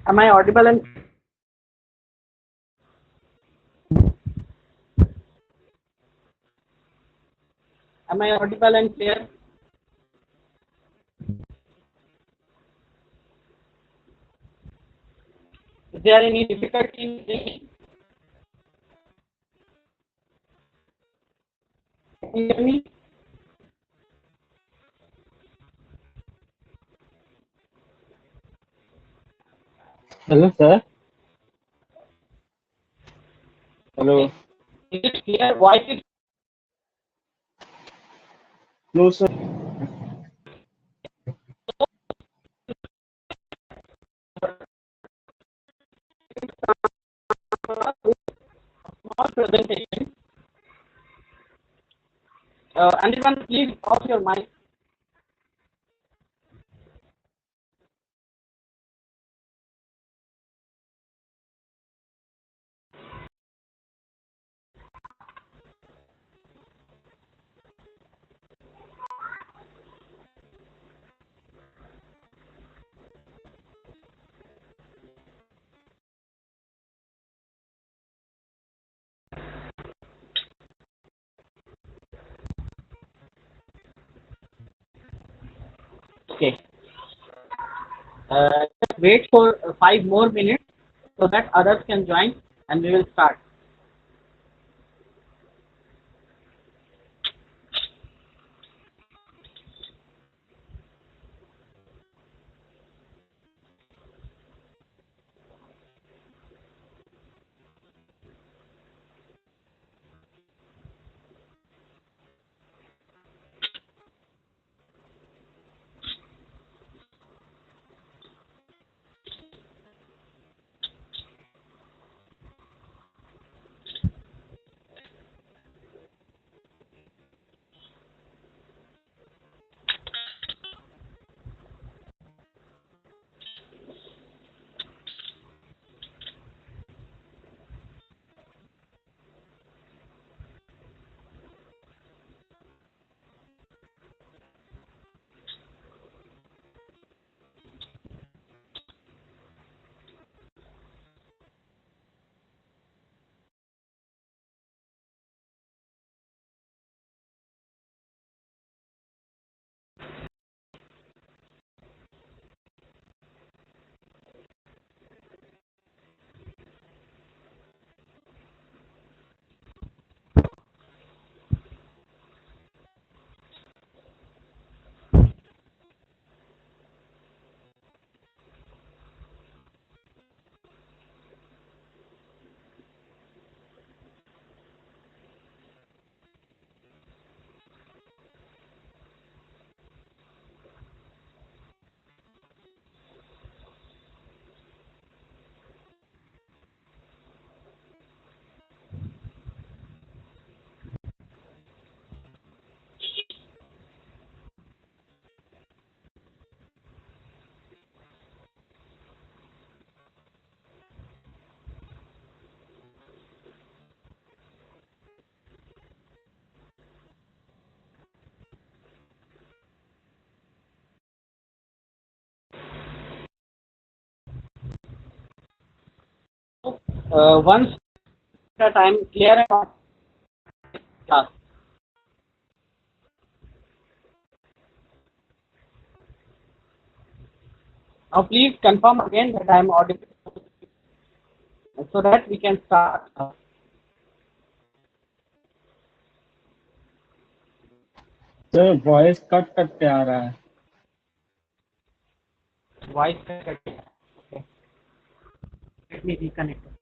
Am I audible and clear? Is there any difficulty in hearing? Can you hear me? Hello, sir. Hello. Okay. Is it clear? Voice is No, sir. small presentation. Anyone, please off your mic. Okay. Just wait for 5 more minutes so that others can join and we will start. Once that I am clear about class. Now please confirm again that I am audible so that we can start. Sir, voice cut cut के आ रहा है. Voice. Okay. Let me reconnect.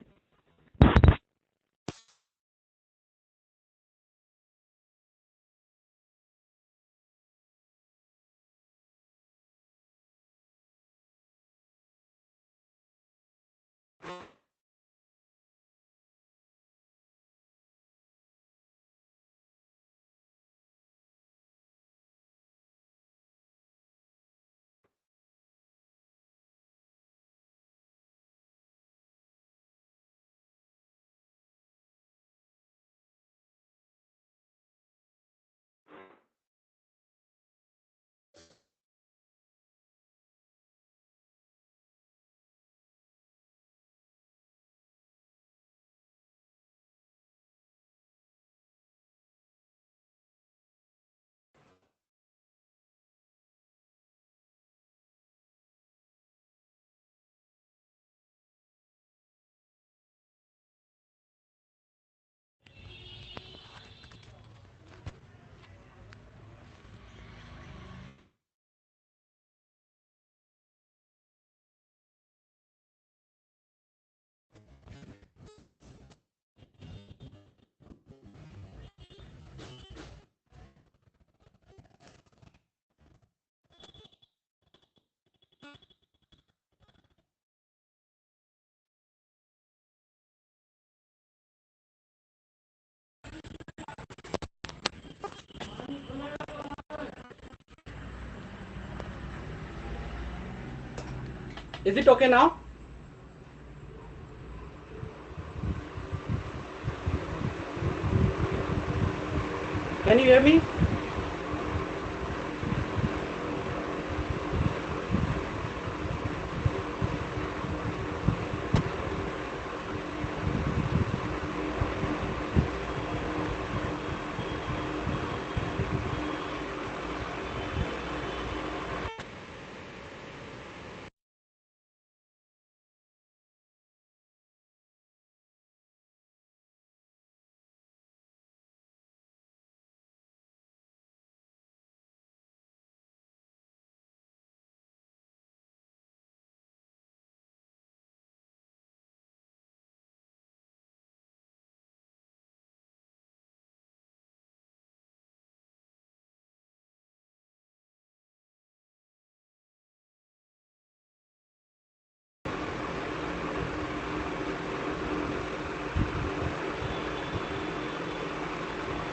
Is it okay now? Can you hear me?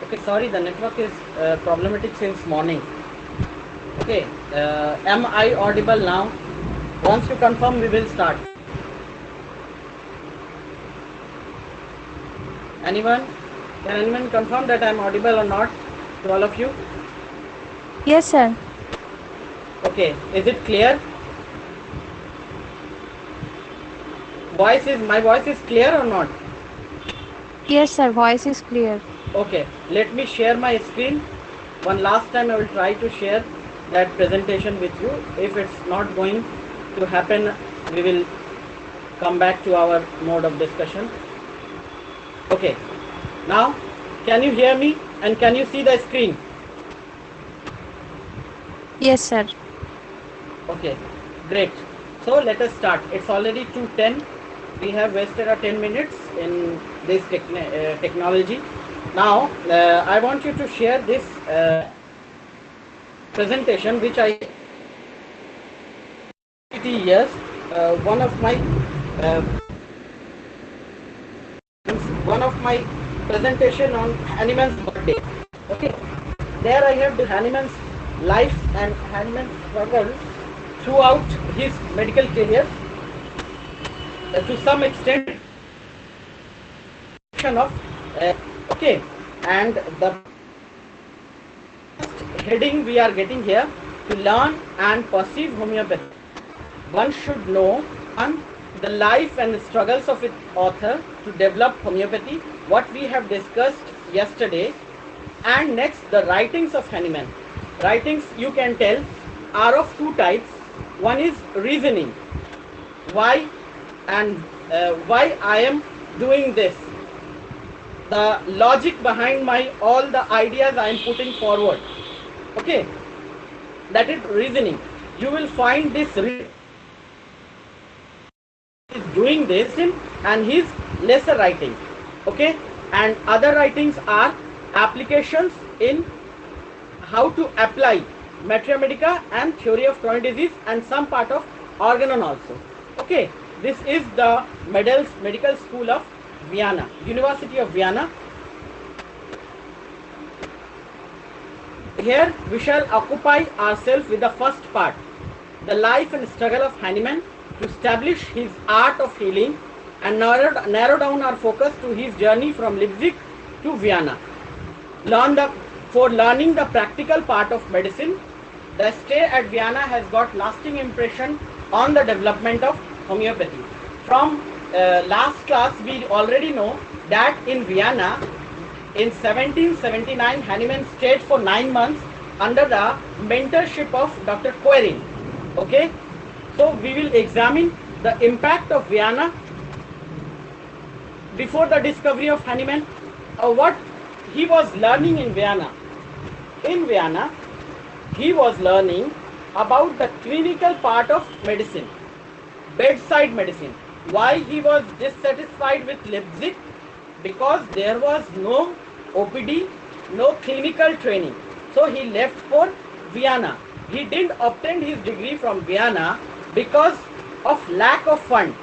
Okay, sorry, the network is problematic since morning. Okay, am I audible now? Once you confirm, we will start. Anyone? Can anyone confirm that I am audible or not to all of you? Yes, sir. Okay, is it clear? My voice is clear or not? Yes, sir. Voice is clear. Okay, let me share my screen. One last time I will try to share that presentation with you. If it's not going to happen, we will come back to our mode of discussion. Okay, now can you hear me and can you see the screen? Yes, sir. Okay, great. So let us start. It's already 2:10. We have wasted our 10 minutes in this technology. Now, I want you to share this presentation which I years one of my uh, presentation on Hahnemann's birthday. Okay, there I have the Hahnemann's life and Hahnemann's struggle throughout his medical career. To some extent of okay, and the heading we are getting here to learn and perceive homeopathy. One should know the life and the struggles of its author to develop homeopathy, what we have discussed yesterday, and next the writings of Hahnemann. Writings, you can tell, are of two types. One is reasoning, why and why I am doing this, the logic behind my all the ideas I am putting forward. Okay, that is reasoning. You will find this is doing this and his lesser writing. Okay, and other writings are applications in how to apply Materia Medica and theory of chronic disease and some part of organon also. Okay, this is the medical school of Vienna, University of Vienna. Here we shall occupy ourselves with the first part, the life and struggle of Hahnemann to establish his art of healing, and narrow down our focus to his journey from Leipzig to Vienna. For learning the practical part of medicine, the stay at Vienna has got lasting impression on the development of homeopathy. From last class, we already know that in Vienna, in 1779, Hahnemann stayed for 9 months under the mentorship of Dr. Querin. Okay, so we will examine the impact of Vienna before the discovery of Hahnemann, what he was learning in Vienna. In Vienna, he was learning about the clinical part of medicine, bedside medicine. Why he was dissatisfied with Leipzig? Because there was no OPD, no clinical training. So he left for Vienna. He didn't obtain his degree from Vienna because of lack of fund.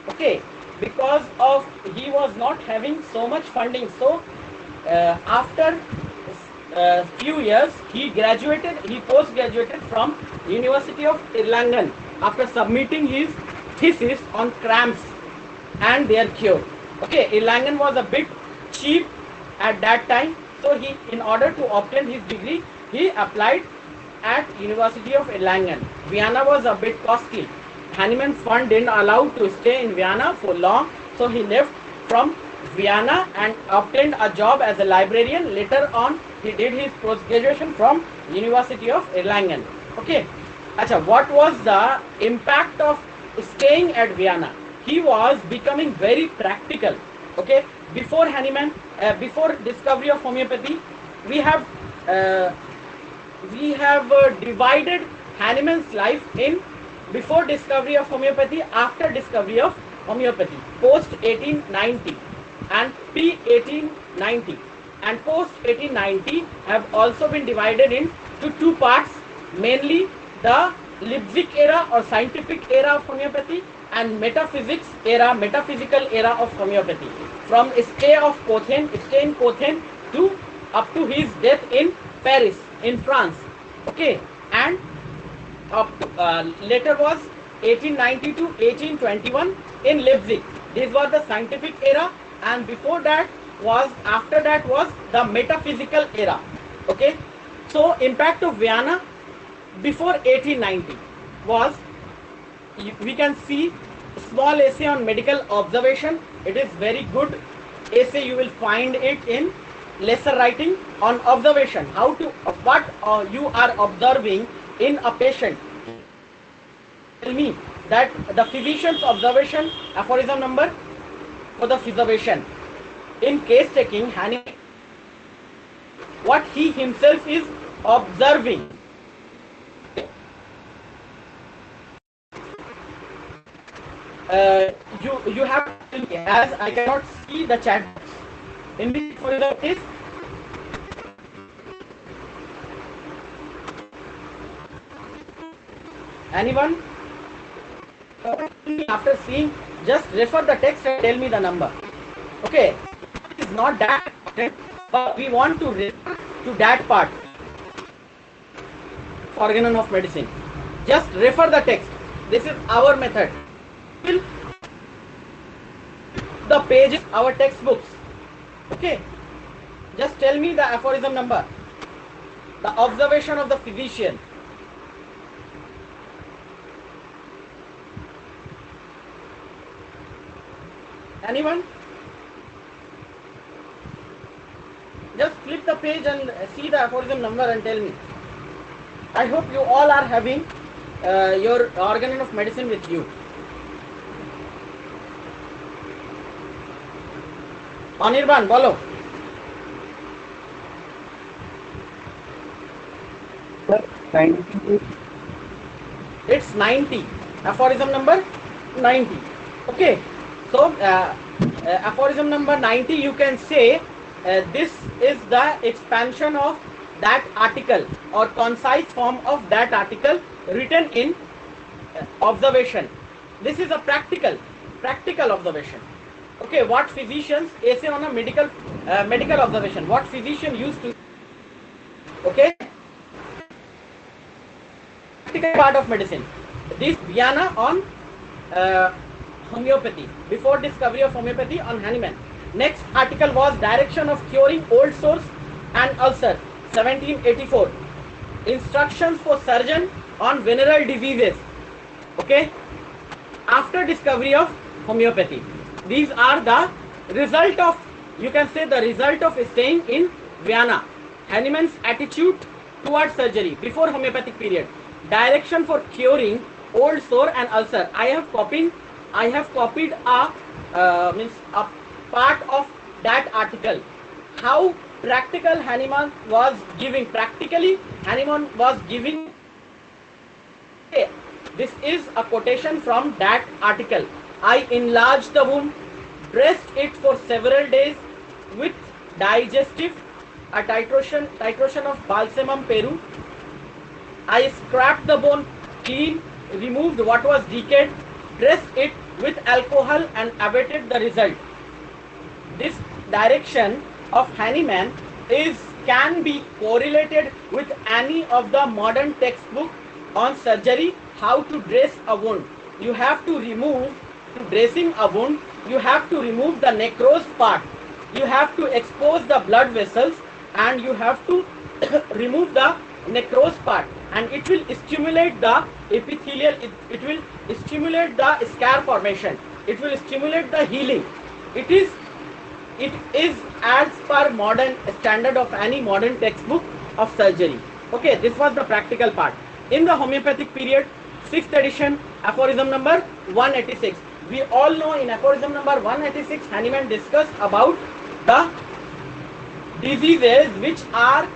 Okay, because of he was not having so much funding. So after few years, he post-graduated from University of Erlangen after submitting his thesis on cramps and their cure. Okay, Erlangen was a bit cheap at that time, so he, in order to obtain his degree, he applied at University of Erlangen. Vienna was a bit costly. Hahnemann's fund didn't allow to stay in Vienna for long, so he left from Vienna and obtained a job as a librarian. Later on, he did his post-graduation from University of Erlangen. Okay. Acha, what was the impact of staying at Vienna? He was becoming very practical. Okay. Before Hahnemann, before discovery of homeopathy, we have divided Hahnemann's life in before discovery of homeopathy, after discovery of homeopathy, post 1890 and pre 1890, and post 1890 have also been divided into two parts, mainly the Leipzig era or scientific era of homeopathy and metaphysics era, metaphysical era of homeopathy, from stay in Cothen to up to his death in Paris in France. Okay, and later was 1890 to 1821 in Leipzig. This was the scientific era, and before that was, after that was the metaphysical era. Okay, so impact of Vienna before 1890 was, we can see small essay on medical observation. It is very good essay. You will find it in lesser writing on observation, how to what you are observing in a patient. Tell me that the physician's observation, aphorism number for the observation. In case taking, Hahnemann, what he himself is observing. You have to, as I cannot see the chat in which aphorism is. Anyone? After seeing, just refer the text and tell me the number. Okay, it is not that important, but we want to refer to that part. Organon of medicine. Just refer the text. This is our method. The pages, our textbooks. Okay, just tell me the aphorism number, the observation of the physician. Anyone? Just flip the page and see the aphorism number and tell me. I hope you all are having your organon of medicine with you. Anirban, bolo. It's 90. Aphorism number 90. Okay. So, aphorism number 90, you can say this is the expansion of that article or concise form of that article written in observation. This is a practical observation. Okay, what physicians, essay on a medical observation, what physician used to, okay, practical part of medicine. This Vienna on homeopathy, before discovery of homeopathy on Hahnemann. Next article was direction of curing old sores and ulcer, 1784. Instructions for surgeon on venereal diseases. Okay, after discovery of homeopathy. These are the result of, you can say, the result of staying in Vienna. Hahnemann's attitude towards surgery before homeopathic period. Direction for curing old sore and ulcer. I have copied a part of that article. How practical Hahnemann was giving. Practically, Hahnemann was giving. Okay, this is a quotation from that article. I enlarged the wound, dressed it for several days with digestive, a titration of balsamum peru. I scraped the bone clean, removed what was decayed, dressed it with alcohol and awaited the result. This direction of Hahnemann can be correlated with any of the modern textbook on surgery, how to dress a wound. You have to remove, to dressing a wound, you have to remove the necrosed part. You have to expose the blood vessels and you have to remove the necrosed part, and it will stimulate the epithelial, it will stimulate the scar formation, it will stimulate the healing. It is as per modern standard of any modern textbook of surgery. Okay, this was the practical part. In the homeopathic period, 6th edition, aphorism number 186. We all know in aphorism number 186, Hahnemann discussed about the diseases which are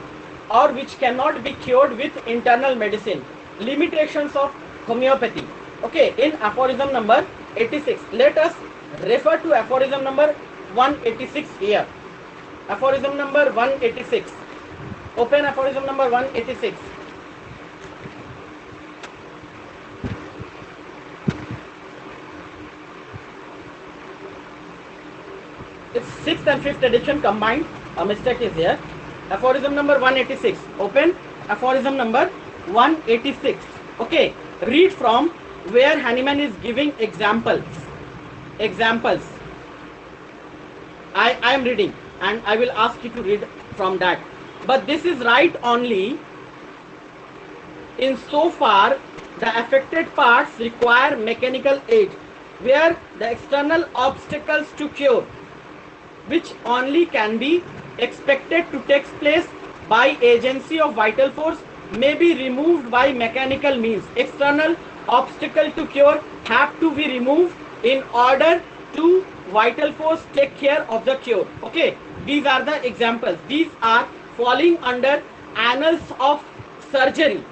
or which cannot be cured with internal medicine, limitations of homeopathy. Okay, in aphorism number 86, let us refer to aphorism number 186 here. Aphorism number 186. Open aphorism number 186. It's 6th and 5th edition combined. A mistake is here. Aphorism number 186. Open aphorism number 186. Okay. Read from where Hahnemann is giving examples. Examples. I am reading and I will ask you to read from that. But this is right only in so far the affected parts require mechanical aid, where the external obstacles to cure, which only can be expected to take place by agency of vital force, may be removed by mechanical means. External obstacle to cure have to be removed in order to vital force take care of the cure. Okay, these are the examples. These are falling under annals of surgery.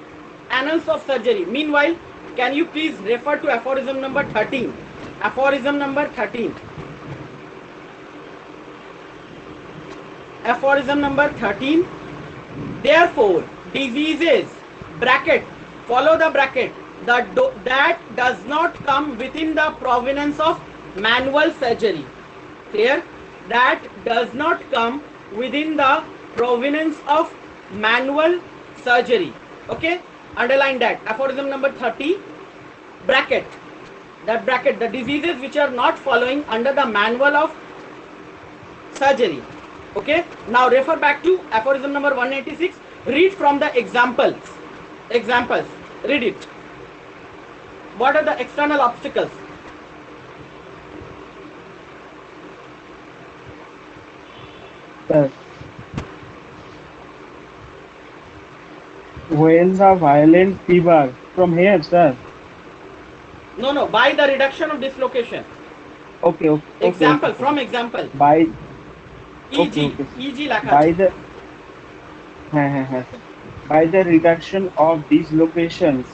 Annals of surgery. Meanwhile, can you please refer to aphorism number 13? Aphorism number 13. Aphorism number 13. Therefore, diseases, bracket, follow the bracket, that does not come within the province of manual surgery. Clear? That does not come within the province of manual surgery. Okay? Underline that. Aphorism number 30. Bracket. That bracket, the diseases which are not following under the manual of surgery. Okay? Now refer back to aphorism number 186. Read from the examples. Examples. Read it. What are the external obstacles? Sir, when the violent fever from here, sir. No, by the reduction of dislocation. Okay. Example, okay. from example. By E.g. okay. E.g. lakha. By the by the reduction of dislocations,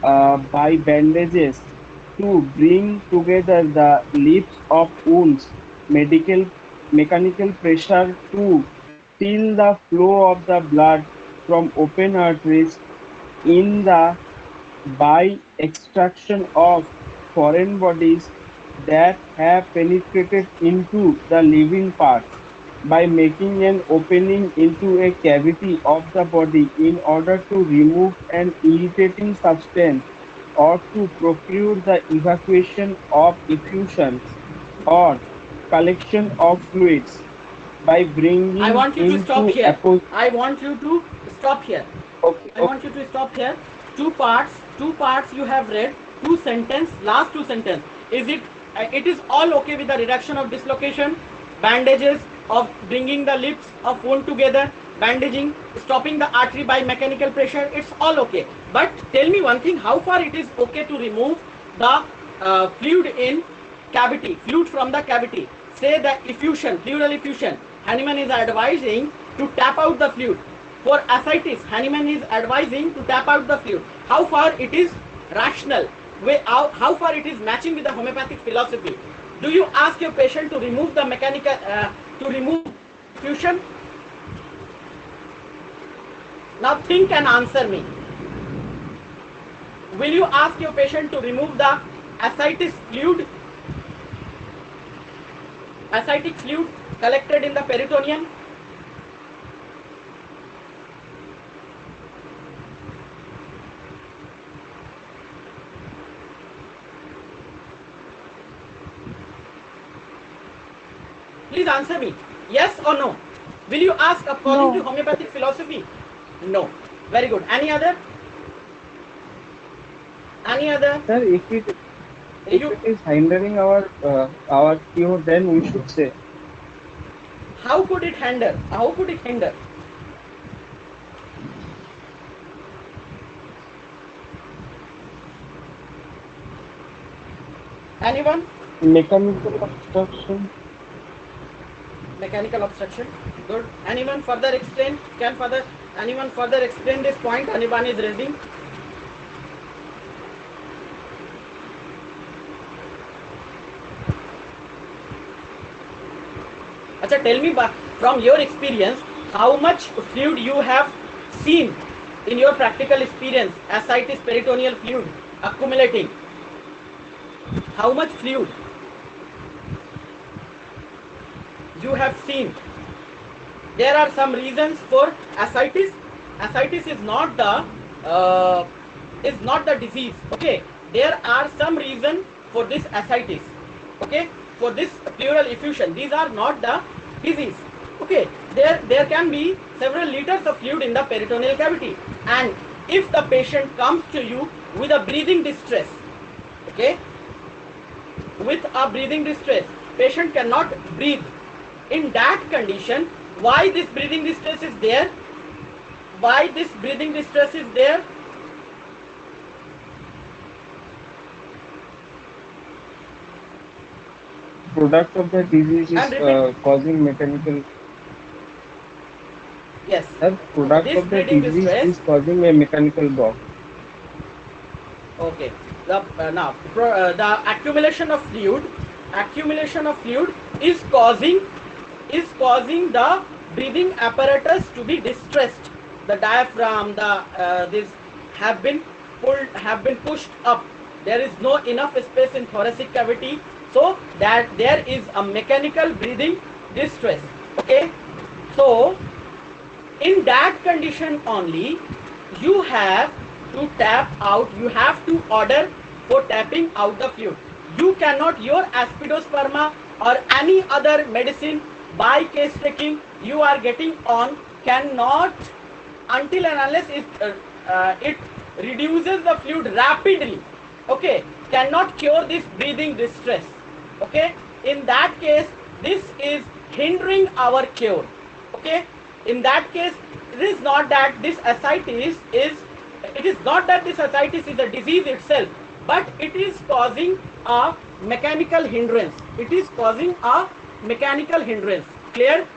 by bandages to bring together the lips of wounds, mechanical pressure to still the flow of the blood from open arteries in the by extraction of foreign bodies that have penetrated into the living parts, by making an opening into a cavity of the body in order to remove an irritating substance or to procure the evacuation of effusions or collection of fluids, by bringing I want you to stop into here. I want you to stop here. Okay. I want you to stop here. Two parts you have read. Two sentence, last two sentence. Is it? It is all okay with the reduction of dislocation, bandages of bringing the lips of wound together, bandaging, stopping the artery by mechanical pressure. It's all okay. But tell me one thing: how far it is okay to remove the fluid in cavity, fluid from the cavity? Say the effusion, pleural effusion. Hahnemann is advising to tap out the fluid. For ascites, Hahnemann is advising to tap out the fluid. How far it is rational? How far it is matching with the homeopathic philosophy? Do you ask your patient to remove the mechanical, to remove effusion? Now think and answer me. Will you ask your patient to remove the ascites fluid? Ascitic fluid collected in the peritoneum? Please answer me. Yes or no? Will you ask according No. to homeopathic philosophy? No. Very good. Any other? Any other? Sir, if it You. is hindering our cure, then we should say. How could it hinder? How could it hinder? Anyone? Mechanical obstruction. Mechanical obstruction. Good. Anyone further explain? Anyone further explain this point anyone is raising? Acha, tell me from your experience, how much fluid you have seen in your practical experience, ascites peritoneal fluid accumulating. How much fluid you have seen? There are some reasons for ascites. Ascites is not the disease. Okay, there are some reason for this ascites. Okay, for this pleural effusion. These are not the disease. Okay, there can be several liters of fluid in the peritoneal cavity, and if the patient comes to you with a breathing distress, okay, with a breathing distress, patient cannot breathe. In that condition, why this breathing distress is there? Why this breathing distress is there? Product of the disease is causing mechanical. Yes. Sir, product This of the breathing disease distress is causing a mechanical block. Okay. The accumulation of fluid is causing the breathing apparatus to be distressed. The diaphragm, this have been pushed up. There is no enough space in thoracic cavity, so that there is a mechanical breathing distress. Okay. So in that condition only, you have to tap out, you have to order for tapping out the fluid. You cannot, your aspidosperma or any other medicine by case taking you are getting on cannot, until and unless it reduces the fluid rapidly, okay, cannot cure this breathing distress. Okay, in that case this is hindering our cure. Okay, in that case it is not that this ascites is a disease itself, but it is causing a mechanical hindrance. Clear?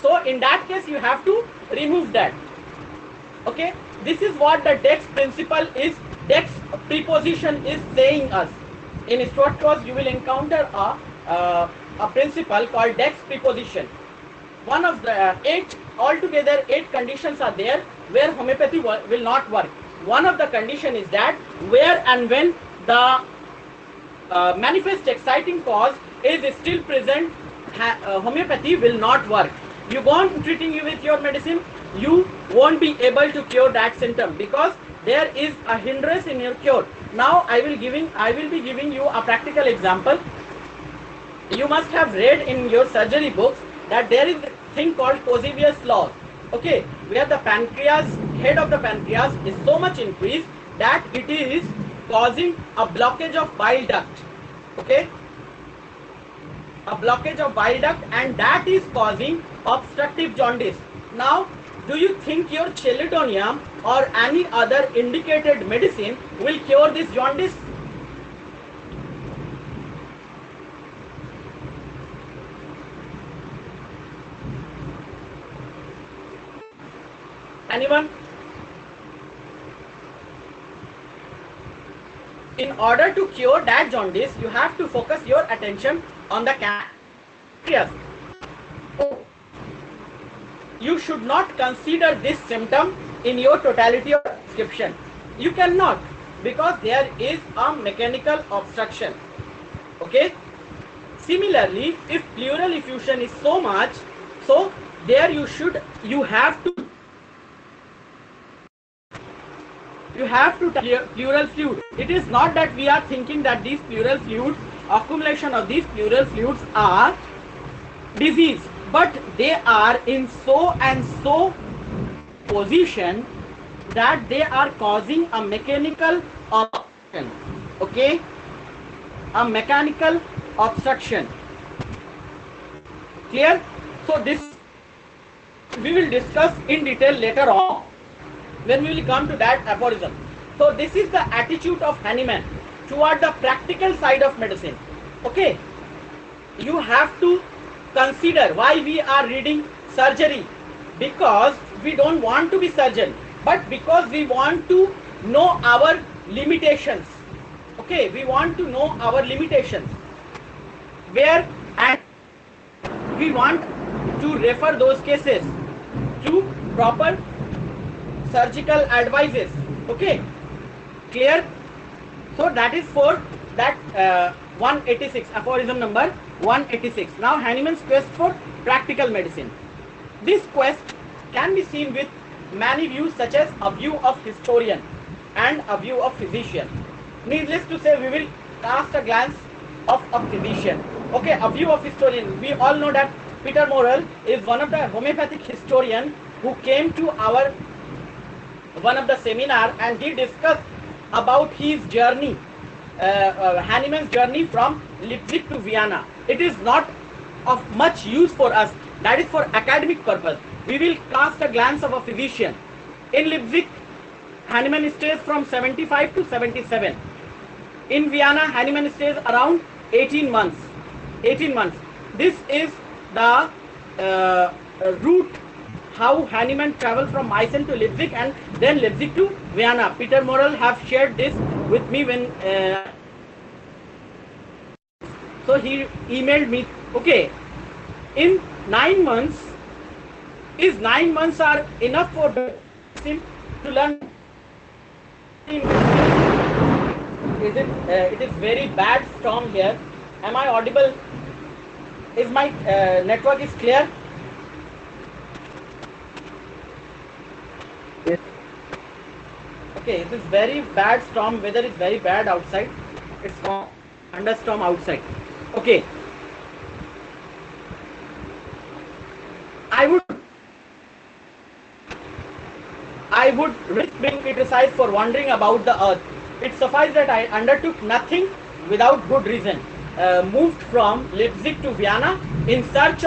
So in that case you have to remove that. Okay, this is what the Dex preposition is saying us. In Stuart Cross you will encounter a principle called Dex preposition. One of the altogether 8 conditions are there where homeopathy will not work. One of the condition is that where and when the manifest exciting cause is still present, homeopathy will not work. You go on treating you with your medicine, you won't be able to cure that symptom because there is a hindrance in your cure. Now I will be giving you a practical example. You must have read in your surgery books that there is a thing called Causivius law, okay, where the head of the pancreas is so much increased that it is causing a blockage of bile duct, okay, a blockage of bile duct, and that is causing obstructive jaundice. Now, do you think your chelidonium or any other indicated medicine will cure this jaundice? Anyone? In order to cure that jaundice, you have to focus your attention on the pancreas. You should not consider this symptom in your totality of prescription. You cannot, because there is a mechanical obstruction. Okay. Similarly, if pleural effusion is so much, so there you have to pleural fluid. It is not that we are thinking that these pleural fluids, accumulation of these pleural fluids are disease, but they are in so and so position that they are causing a mechanical obstruction. Okay, a mechanical obstruction. Clear? So this we will discuss in detail later on when we will come to that aphorism. So this is the attitude of Hahnemann toward the practical side of medicine. Okay, you have to consider why we are reading surgery, because we don't want to be surgeon, but because we want to know our limitations. Okay, we want to know our limitations, where and we want to refer those cases to proper surgical advices. Okay, clear? So that is for that 186, aphorism number 186. Now Hahnemann's quest for practical medicine. This quest can be seen with many views, such as a view of historian and a view of physician. Needless to say, we will cast a glance of a physician. Okay, a view of historian. We all know that Peter Morel is one of the homeopathic historian who came to our one of the seminar, and he discussed about his journey, Hahnemann's journey from Leipzig to Vienna. It is not of much use for us. That is for academic purpose. We will cast a glance of a physician. In Leipzig, Hahnemann stays from 75 to 77. In Vienna, Hahnemann stays around 18 months. 18 months. This is the route how Hahnemann traveled from Meissen to Leipzig and then Leipzig to Vienna. Peter Morel have shared this with me when so he emailed me. Okay, in 9 months, is 9 months are enough for him to learn? Is it? It is very bad storm here. Am I audible? Is my network is clear? Yes. Okay, it is very bad storm. Weather is very bad outside. It's thunderstorm outside. Okay. I would risk being criticized for wandering about the earth. It suffices that I undertook nothing without good reason. Moved from Leipzig to Vienna in search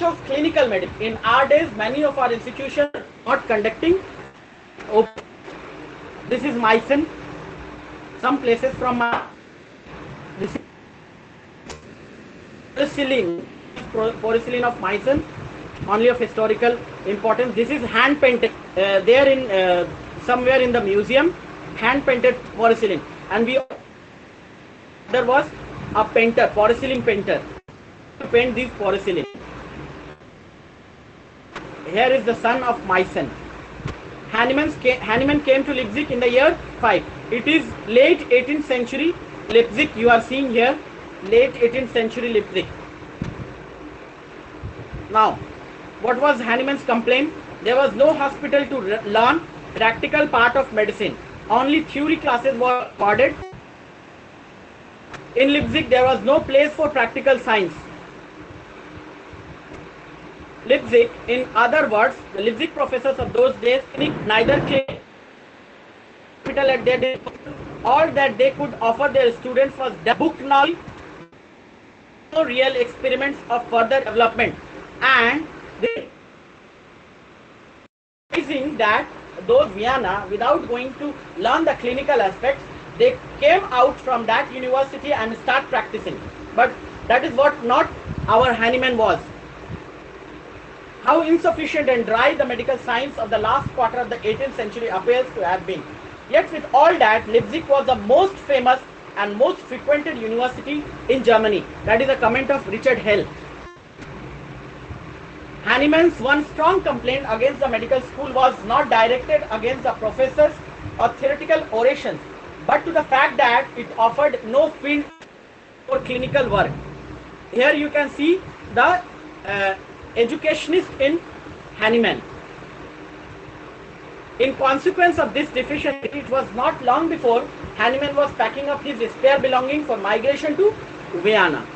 of clinical medicine. In our days, many of our institutions are not conducting. This is Meissen. Some places from this is porcelain of Meissen, only of historical importance. This is hand painted there in somewhere in the museum, hand painted porcelain, and there was a painter, porcelain painter, to paint these porcelain. Here is the son of Meissen. Hahnemann came to Leipzig in the year 5. It is late 18th century Leipzig. You are seeing here, late 18th century Leipzig. Now, what was Hahnemann's complaint? There was no hospital to learn practical part of medicine. Only theory classes were recorded. In Leipzig, there was no place for practical science. Leipzig, in other words, the Leipzig professors of those days neither claimed hospital at their day. All that they could offer their students was book knowledge, no real experiments of further development, and they realizing that those Vienna, without going to learn the clinical aspects, they came out from that university and start practicing. But that is what not our Hahnemann was. How insufficient and dry the medical science of the last quarter of the 18th century appears to have been. Yet with all that, Leipzig was the most famous and most frequented university in Germany. That is a comment of Richard Hell. Hahnemann's one strong complaint against the medical school was not directed against the professors or theoretical orations, but to the fact that it offered no field for clinical work. Here you can see the educationist in Hahnemann. In consequence of this deficiency, it was not long before Hahnemann was packing up his spare belongings for migration to Vienna.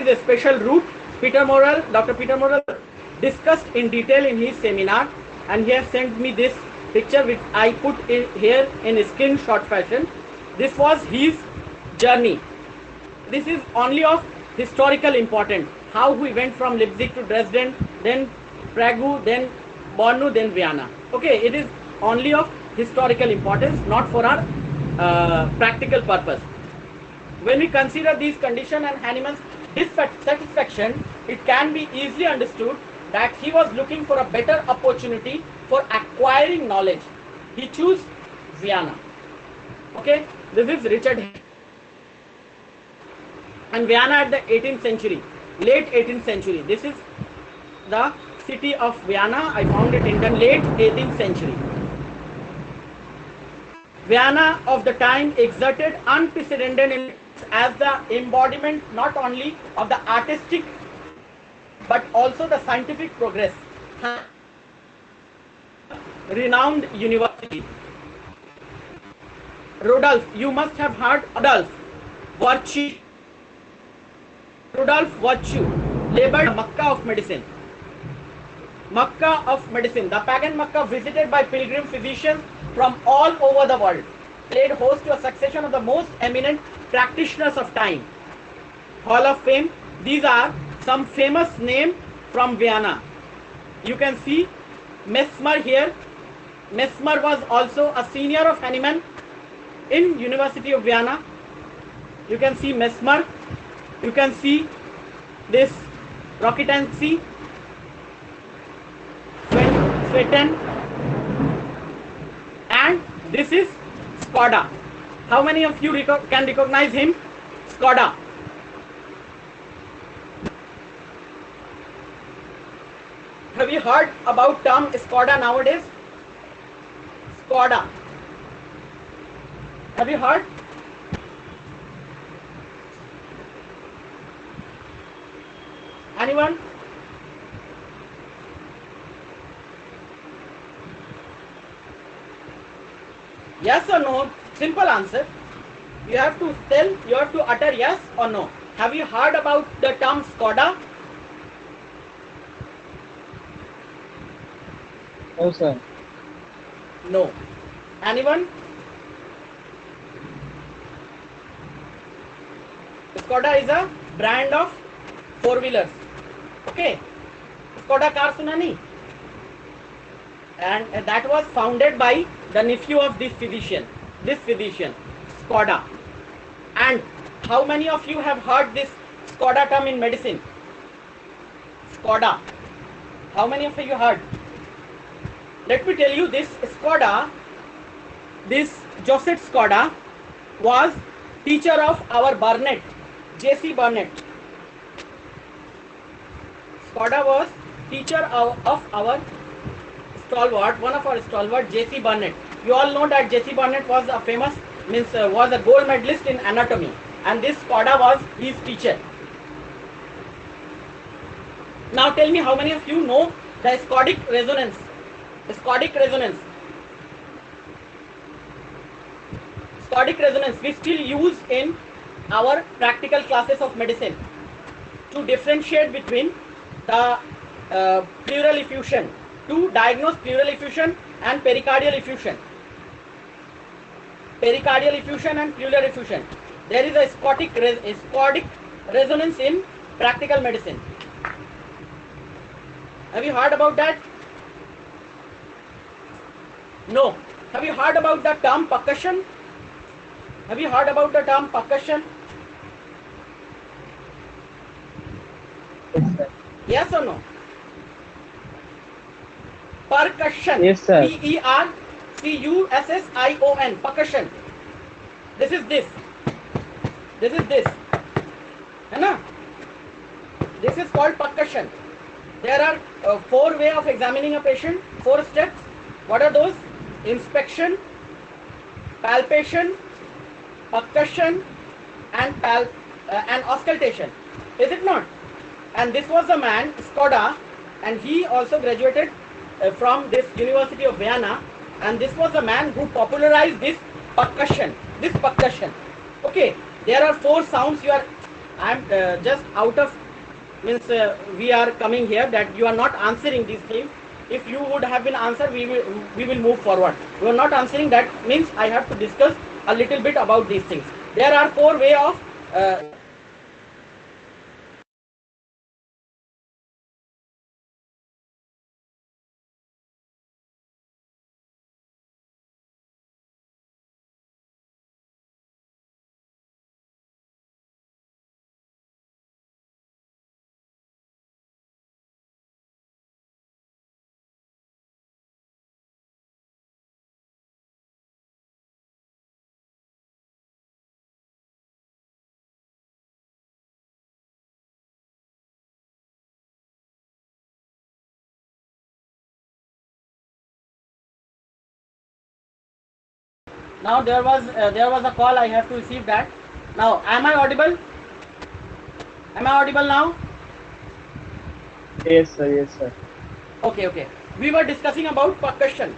a special route. Dr. Peter Morrell discussed in detail in his seminar, and he has sent me this picture which I put in here in screenshot fashion. This was his journey. This is only of historical importance. How he went from Leipzig to Dresden, then Prague, then Brno, then Vienna. Okay, it is only of historical importance, not for our practical purpose. When we consider these conditions and Hahnemann's dissatisfaction, it can be easily understood that he was looking for a better opportunity for acquiring knowledge. He chose Vienna. Okay, this is Richard Hahnemann. And Vienna at the 18th century, late 18th century. This is the city of Vienna. I found it in the late 18th century. Vienna of the time exerted unprecedented influence as the embodiment not only of the artistic but also the scientific progress. Renowned university. Rudolf, you must have heard Rudolf Virtue. Rudolf Virtue, labeled Makkah of medicine. Makkah of medicine, the pagan Makkah visited by pilgrim physicians from all over the world, played host to a succession of the most eminent practitioners of time. Hall of Fame, these are some famous names from Vienna. You can see Mesmer here. Mesmer was also a senior of Hahnemann in University of Vienna. You can see Mesmer. You can see this Rokitansky, Svetten, and this is Skoda. How many of you can recognize him? Skoda. Have you heard about term Skoda nowadays? Skoda. Have you heard? Anyone? Yes or no? Simple answer. You have to tell, you have to utter yes or no. Have you heard about the term Skoda? No, sir. No. Anyone? Skoda is a brand of four-wheelers. Okay. Skoda car suna nahi? And that was founded by the nephew of this physician, Skoda. And how many of you have heard this Skoda term in medicine? Skoda. How many of you heard? Let me tell you, this Skoda, this Joseph Skoda was teacher of our Burnett, J.C. Burnett. Skoda was teacher of our stalwart, one of our stalwart, J.C. Burnett. You all know that J.C. Burnett was a famous, was a gold medalist in anatomy, and this Skoda was his teacher. Now tell me, how many of you know the Skodic resonance? Skodic resonance. Skodic resonance we still use in our practical classes of medicine to differentiate between the pleural effusion, to diagnose pleural effusion and pericardial effusion. Pericardial effusion and pleural effusion. There is a Skodic resonance in practical medicine. Have you heard about that? No. Have you heard about the term percussion? Have you heard about the term percussion? Yes, sir. Yes or no? Percussion. Yes, sir. P-E-R-C-U-S-S-I-O-N. Percussion. This is this. This is this. है ना? This is called percussion. There are 4 ways of examining a patient, 4 steps. What are those? Inspection, palpation, percussion, and auscultation. Is it not? And this was a man, Skoda, and he also graduated from this University of Vienna, and this was a man who popularized this percussion. Okay, there are 4 sounds you are I am just out of means we are coming here that you are not answering these things. If you would have been answered, we will move forward. You are not answering, that means I have to discuss a little bit about these things. There are 4 ways of now there was a call I have to receive that. Now, am I audible? Am I audible now? Yes, sir. Yes, sir. Okay. We were discussing about percussion.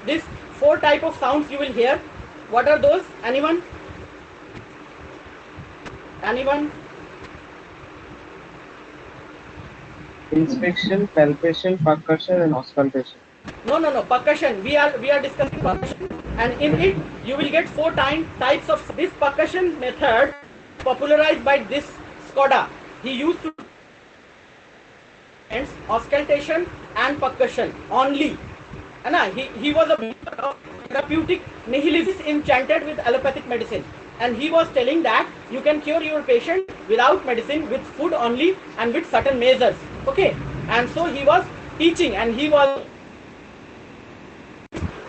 These 4 type of sounds you will hear. What are those? Anyone? Inspection, palpation, percussion, and auscultation. No. Percussion. We are discussing percussion, and in it you will get 4 types of this percussion method popularized by this Skoda. He used to auscultation and percussion only. He was a believer of therapeutic nihilism enchanted with allopathic medicine, and he was telling that you can cure your patient without medicine, with food only and with certain measures. Okay, and so he was teaching, and he was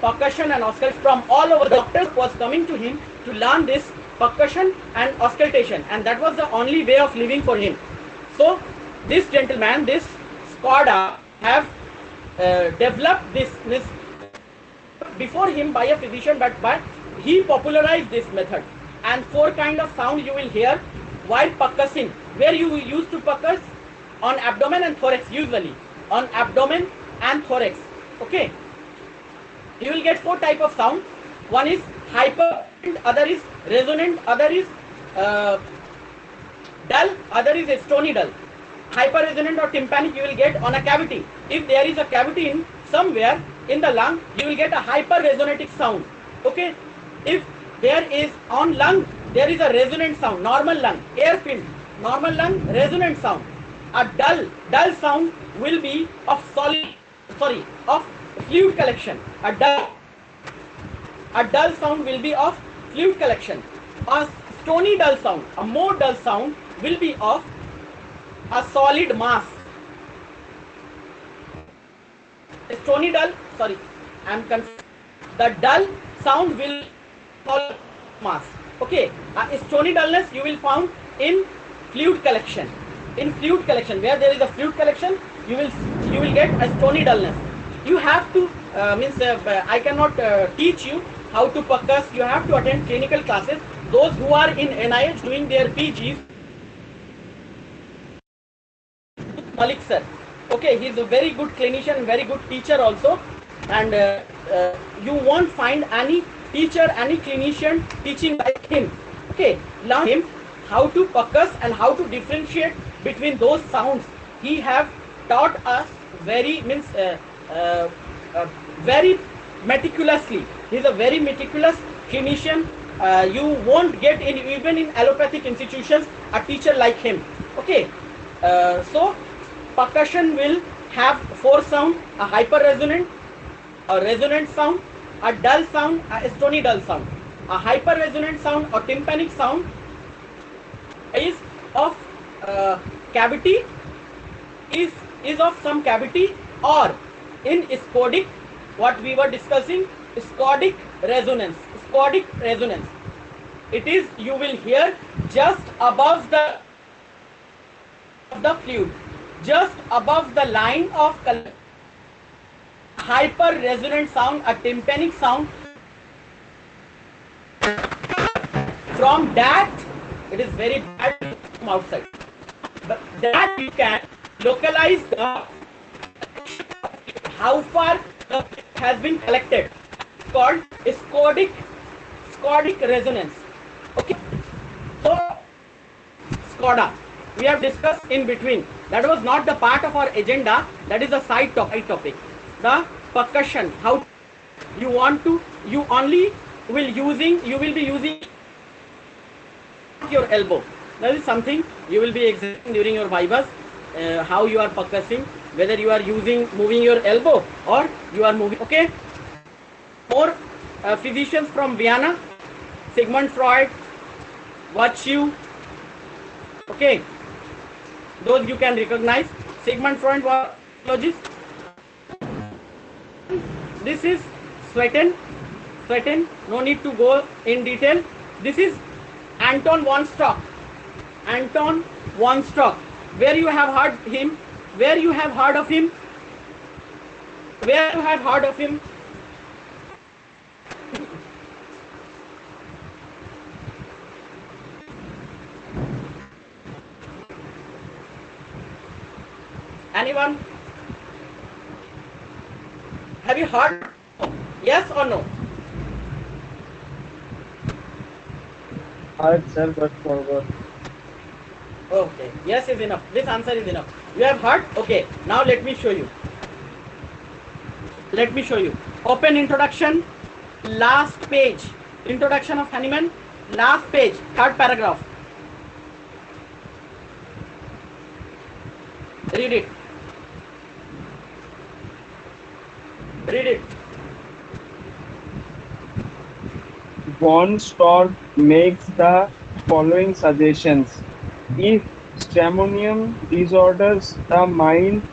percussion and auscultation from all over. The doctors was coming to him to learn this percussion and auscultation, and that was the only way of living for him. So this gentleman, this Skoda, have developed this before him by a physician, but he popularized this method. And 4 kind of sound you will hear while percussing, where you used to percuss on abdomen and thorax, usually on abdomen and thorax. Okay, you will get 4 type of sound. One is hyper, other is resonant, other is dull, other is stony dull. Hyper resonant or tympanic you will get on a cavity. If there is a cavity in somewhere in the lung, you will get a hyper resonatic sound. Okay, if there is on lung, there is a resonant sound. Normal lung, air filled, normal lung, resonant sound. A dull sound will be of of fluid collection. A dull sound will be of fluid collection. A stony dull sound, a more dull sound will be of a solid mass. Stony dull, sorry, I am confused. The dull sound will solid mass. Okay, stony dullness you will found in fluid collection. In fluid collection, where there is a fluid collection, you will get a stony dullness. You have to I cannot teach you how to percuss. You have to attend clinical classes. Those who are in NIH doing their PGs, Malik sir. Okay, he is a very good clinician, very good teacher also, and you won't find any teacher, any clinician teaching like him. Okay, learn him how to percuss and how to differentiate between those sounds. He have taught us very very meticulously. He is a very meticulous clinician. You won't get even in allopathic institutions a teacher like him. Okay, so percussion will have 4 sound: a hyper resonant, a resonant sound, a dull sound, a stony dull sound. A hyper resonant sound or tympanic sound is of cavity, is of some cavity, or in Skodic, what we were discussing, Skodic resonance. Skodic resonance, it is, you will hear just above the fluid, just above the line of color. Hyper resonant sound, a tympanic sound. From that, it is very bad from outside, but that you can localize how far has been collected. It's called Skodic resonance. Okay, so coda. We have discussed in between. That was not the part of our agenda. That is a side topic. The percussion. How you want to? You only will be using your elbow. That is something you will be examining during your vivas. How you are percussing, whether you are moving your elbow or you are moving. Okay. More physicians from Vienna, Sigmund Freud, Virtue. Okay, those you can recognize. Sigmund Freud was a psychologist. This is Swetten. No need to go in detail. This is Anton von Stock. Where you have heard him? Where you have heard of him? Anyone? Have you heard? Yes or no? Heard, sir, but forgot. Okay, yes is enough. This answer is enough. You have heard? Okay, now let me show you. Open introduction, last page. Introduction of Hahnemann, last page, third paragraph. Read it. Von Storch makes the following suggestions. If stramonium disorders the mind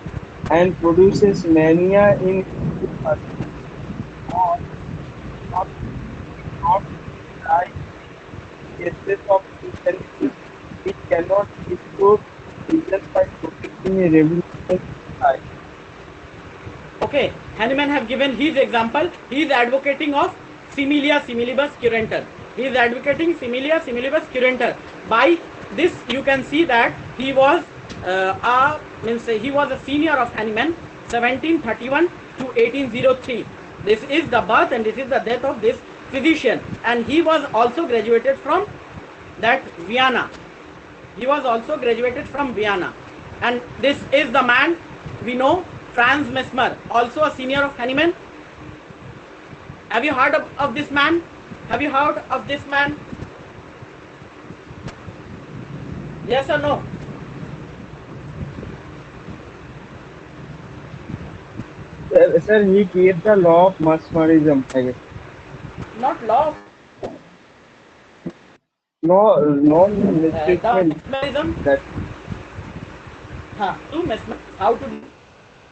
and produces mania in others, or not like cases of insanity, it cannot improve even by protecting a revolutionary life. Okay, Hahnemann have given his example. He is advocating of similia similibus curanter. By this, you can see that he was a senior of Hahnemann, 1731 to 1803. This is the birth and this is the death of this physician, and he was also graduated from that Vienna. And this is the man we know, Franz Mesmer, also a senior of Hahnemann. Have you heard of this man? Yes or no? Sir, he gave the law of mesmerism, I guess. Not law. No The mistreatment. mesmerism. That To mesmer. How to do?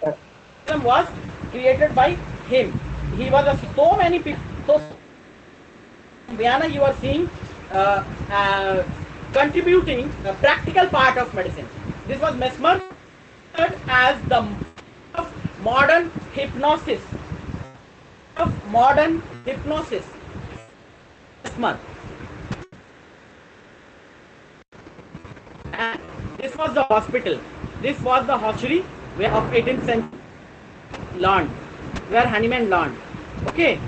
Mesmerism was created by him. He was so many people. So Vienna, you are seeing contributing the practical part of medicine. This was Mesmer as the modern hypnosis. Mesmer. And this was the hospital. This was the hospital where of 18th century learned, where Hahnemann learned. Okay.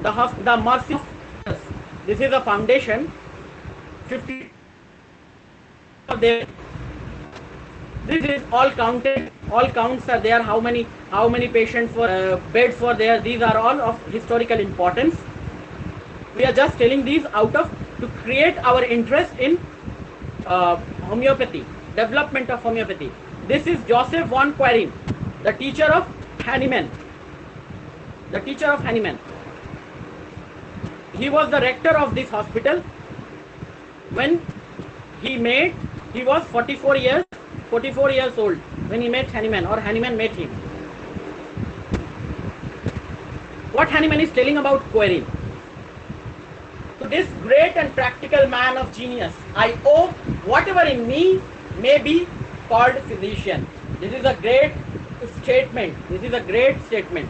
The mercy. This is a foundation. 50 of them. This is all counted. All counts are there. How many patients for beds were there? These are all of historical importance. We are just telling these to create our interest in homeopathy, development of homeopathy. This is Joseph von Querin, the teacher of Hahnemann. He was the rector of this hospital. When he was 44 years old when he met Hahnemann, or Hahnemann met him. What Hahnemann is telling about Querin. To this great and practical man of genius, I owe whatever in me may be called physician. This is a great statement.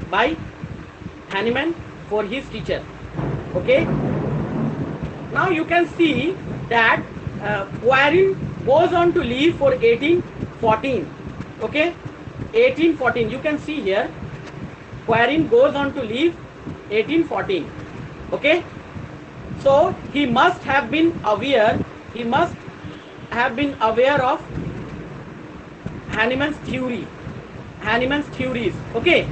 By Hahnemann for his teacher. Okay. Now you can see that Querin goes on to live for 1814. Okay. 1814. You can see here. Querin goes on to live 1814. Okay. So he must have been aware. He must have been aware of Hahnemann's theory. Hahnemann's theories. Okay.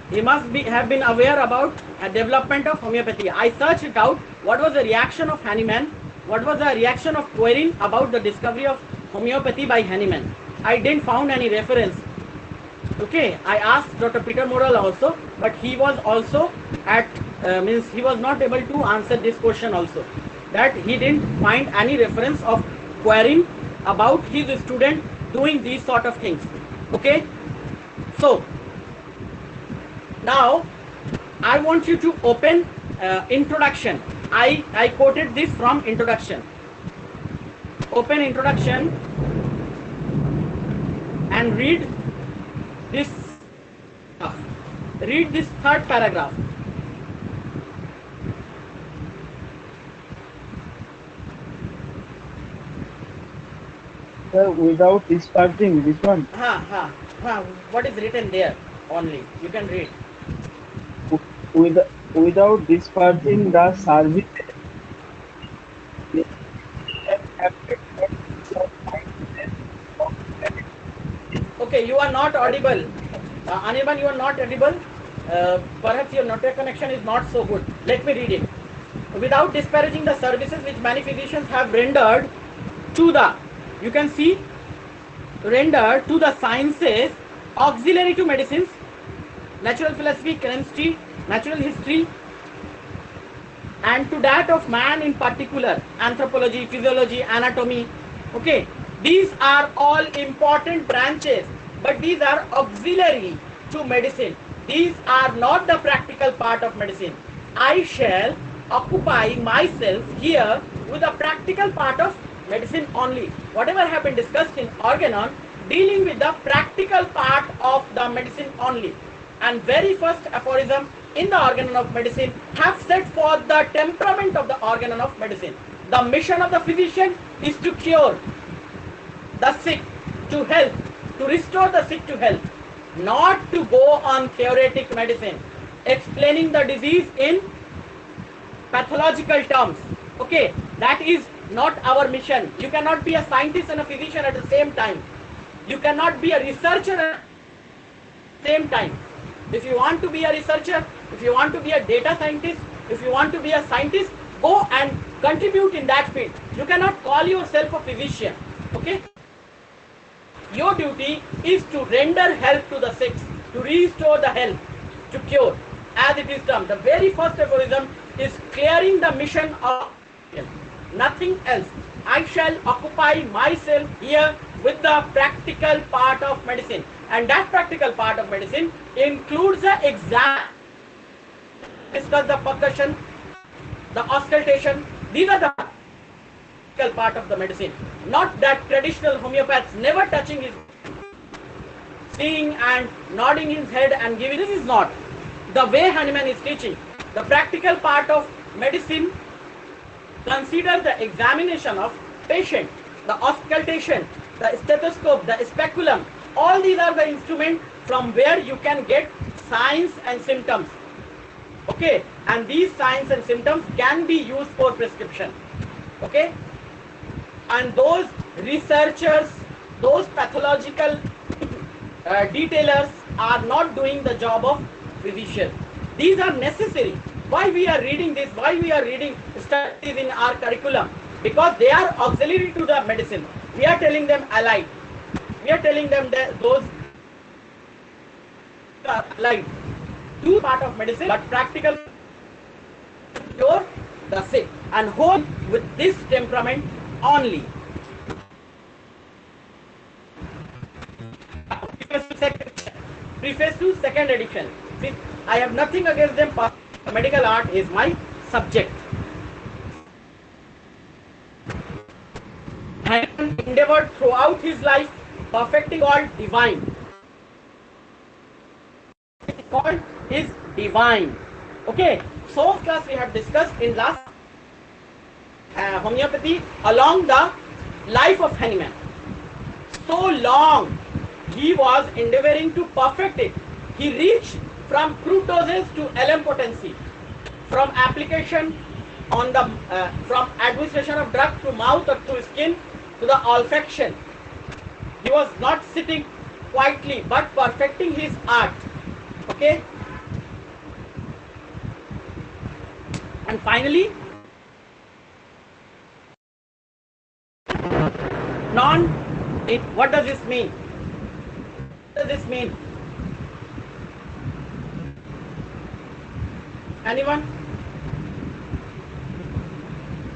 He must have been aware about a development of homeopathy. I searched it out. What was the reaction of Hahnemann? What was the reaction of Querine about the discovery of homeopathy by Hahnemann? I didn't found any reference. Okay, I asked Dr. Peter Morel also, but he was also at means he was not able to answer this question also. That he didn't find any reference of Querine about his student doing these sort of things. Okay, so now I want you to open introduction. I quoted this from introduction. Open introduction and read this. Read this third paragraph. Sir, without discarding this one, What is written there only? You can read. without discarding the service. Okay, you are not audible. Anirban, you are not audible. Perhaps your network connection is not so good. Let me read it. Without disparaging the services which many physicians have rendered to the, you can see, rendered to the sciences auxiliary to medicines, natural philosophy, chemistry, natural history, and to that of man in particular, anthropology, physiology, anatomy. Okay, these are all important branches, but these are auxiliary to medicine. These are not the practical part of medicine. I shall occupy myself here with the practical part of medicine only. Whatever have been discussed in Organon, dealing with the practical part of the medicine only. And very first aphorism in the Organon of Medicine have set forth the temperament of the Organon of Medicine. The mission of the physician is to cure the sick, to health, to restore the sick to health, not to go on theoretic medicine, explaining the disease in pathological terms. Okay, that is not our mission. You cannot be a scientist and a physician at the same time. You cannot be a researcher at the same time. If you want to be a researcher, if you want to be a data scientist, if you want to be a scientist, go and contribute in that field. You cannot call yourself a physician. Okay? Your duty is to render help to the sick, to restore the health, to cure, as it is done. The very first aphorism is clearing the mission of nothing else. I shall occupy myself here with the practical part of medicine, and that practical part of medicine includes the exam, discuss the percussion, the auscultation. These are the practical part of the medicine, not that traditional homeopaths never touching his, seeing and nodding his head and giving. This is not the way Hahnemann is teaching. The practical part of medicine consider the examination of patient, the auscultation, the stethoscope, the speculum. All these are the instruments from where you can get signs and symptoms. Okay, and these signs and symptoms can be used for prescription. Okay, and those researchers, those pathological detailers are not doing the job of physician. These are necessary. Why we are reading this? Why we are reading studies in our curriculum? Because they are auxiliary to the medicine. We are telling them allied. We are telling them that those are allied to part of medicine, but practical cure the sick, and hold with this temperament only. Preface to second edition. See, I have nothing against them. Medical art is my subject. And endeavored throughout his life, perfecting all divine. It's called is divine. Okay, so class we have discussed in last homeopathy along the life of Hahnemann. So long he was endeavoring to perfect it. He reached from crude doses to LM potency, from application on the from administration of drug to mouth or to skin to the olfaction. He was not sitting quietly but perfecting his art. Okay. And finally, what does this mean? What does this mean? Anyone?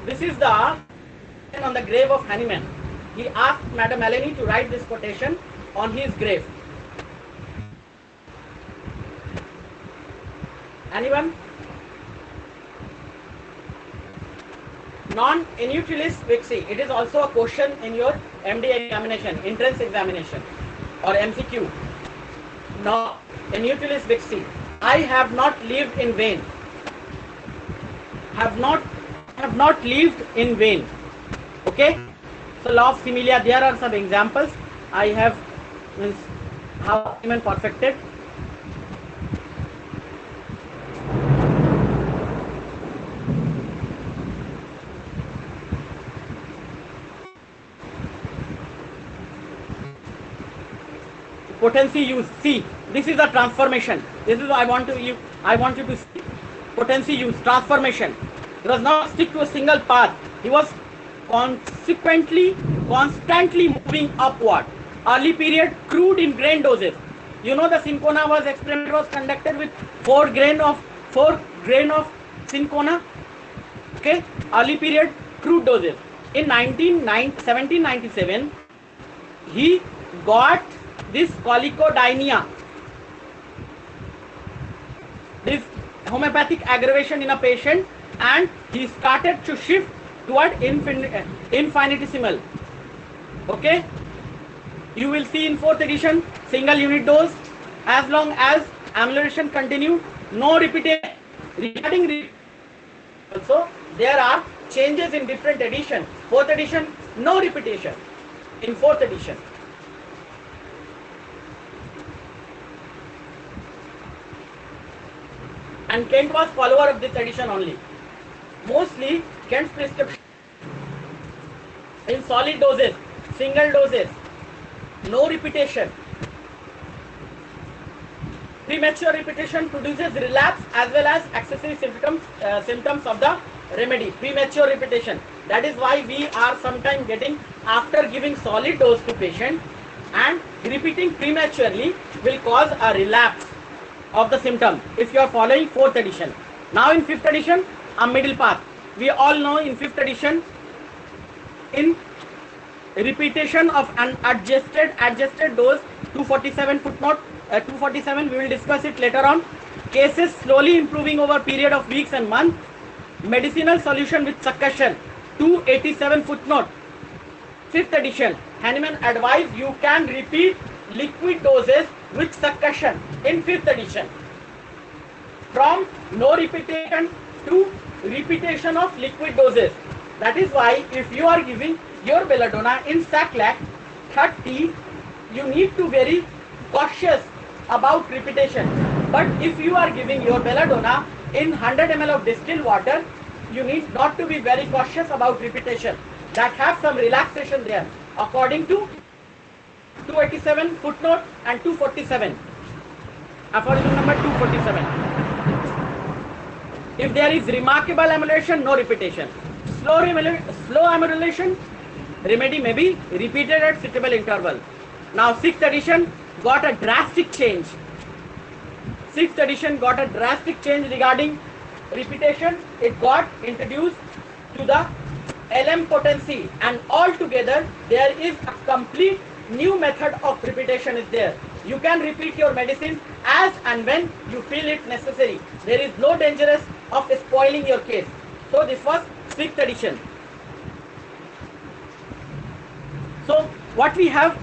This is the on the grave of Hahnemann. He asked Madame Eleni to write this quotation on his grave. Anyone? Non-inutilis vixi. It is also a question in your MD examination, entrance examination, or MCQ. Non-inutilis vixi. I have not lived in vain. Have not lived in vain. Okay. So law of similia. There are some examples. I have how Hahnemann perfected. Potency use. See, this is a transformation. This is what I want you to see. Potency use, transformation. He was not stick to a single path. He was constantly moving upward. Early period, crude in grain doses. You know the Cinchona experiment was conducted with 4 grain of Cinchona. Okay, early period, crude doses. In 1797, he got this cholicodynia, this homeopathic aggravation in a patient, and he started to shift toward infinitesimal. Okay, you will see in 4th edition single unit dose, as long as amelioration continued, no repetition. Regarding also there are changes in different edition. 4th edition, no repetition. In 4th edition, and Kent was follower of this edition only. Mostly Kent's prescription in solid doses, single doses, no repetition. Premature repetition produces relapse as well as accessory symptoms of the remedy. Premature repetition. That is why we are sometimes getting, after giving solid dose to patient and repeating prematurely, will cause a relapse of the symptom if you are following 4th edition. Now in 5th edition, a middle path. We all know in 5th edition, in repetition of an adjusted dose, 247 footnote 247, we will discuss it later on. Cases slowly improving over period of weeks and months. Medicinal solution with succussion, 287 footnote. 5th edition, Hahnemann advised you can repeat liquid doses with succussion in 5th edition. From no repetition to repetition of liquid doses. That is why if you are giving your belladonna in Saclac 30, you need to be very cautious about repetition. But if you are giving your belladonna in 100 ml of distilled water, you need not to be very cautious about repetition. That have some relaxation there according to 287 footnote and 247. Aphorism number 247. If there is remarkable amelioration, no repetition. Slow amelioration, remedy may be repeated at suitable interval. Now 6th edition got a drastic change. 6th edition got a drastic change regarding repetition. It got introduced to the LM potency, and altogether there is a complete new method of repetition is there. You can repeat your medicine as and when you feel it necessary. There is no dangerous of spoiling your case. So this was 6th edition. So what we have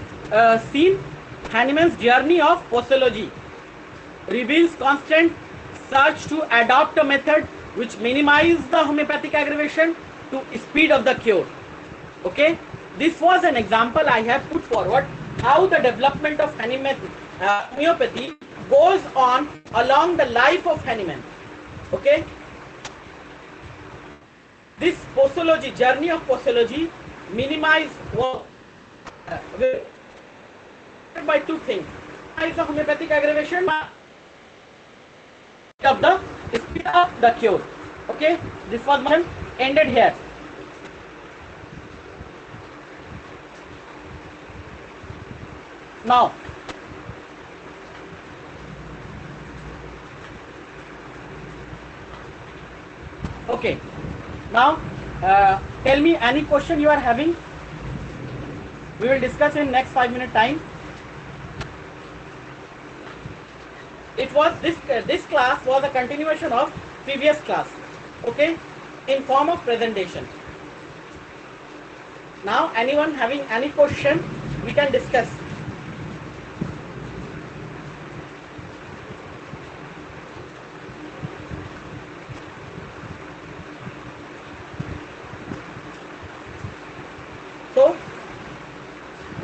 seen, Hahnemann's journey of posology reveals constant search to adopt a method which minimizes the homeopathic aggravation to speed of the cure. Okay, this was an example I have put forward how the development of homeopathy goes on along the life of Hahnemann. Okay. This posology, journey of posology, minimize by two things. Is the homeopathic aggravation of the speed of the cure. Okay, this was one ended here. Now, okay. Now, tell me any question you are having. We will discuss in next 5-minute time. It was this class was a continuation of previous class, okay, in form of presentation. Now, anyone having any question, we can discuss. So,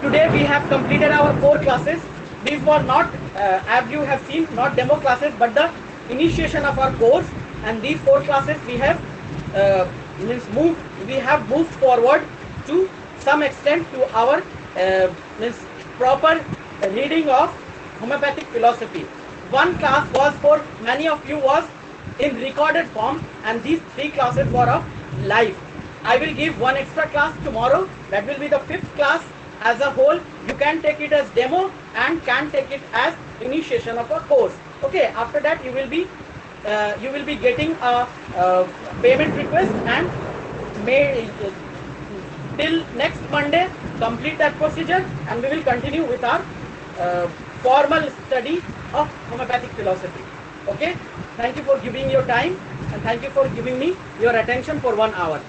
today we have completed our 4 classes. These were not, as you have seen, not demo classes, but the initiation of our course. And these 4 classes we have moved forward to some extent to our proper reading of homeopathic philosophy. One class was for many of you was in recorded form, and these 3 classes were of live. I will give one extra class tomorrow. That will be the 5th class. As a whole, you can take it as demo and can take it as initiation of a course. Okay. After that, you will be getting a payment request, and till next Monday complete that procedure, and we will continue with our formal study of homeopathic philosophy. Okay. Thank you for giving your time, and thank you for giving me your attention for 1 hour.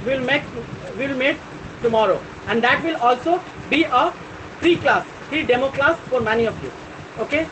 We'll meet tomorrow, and that will also be a free demo class for many of you. Okay.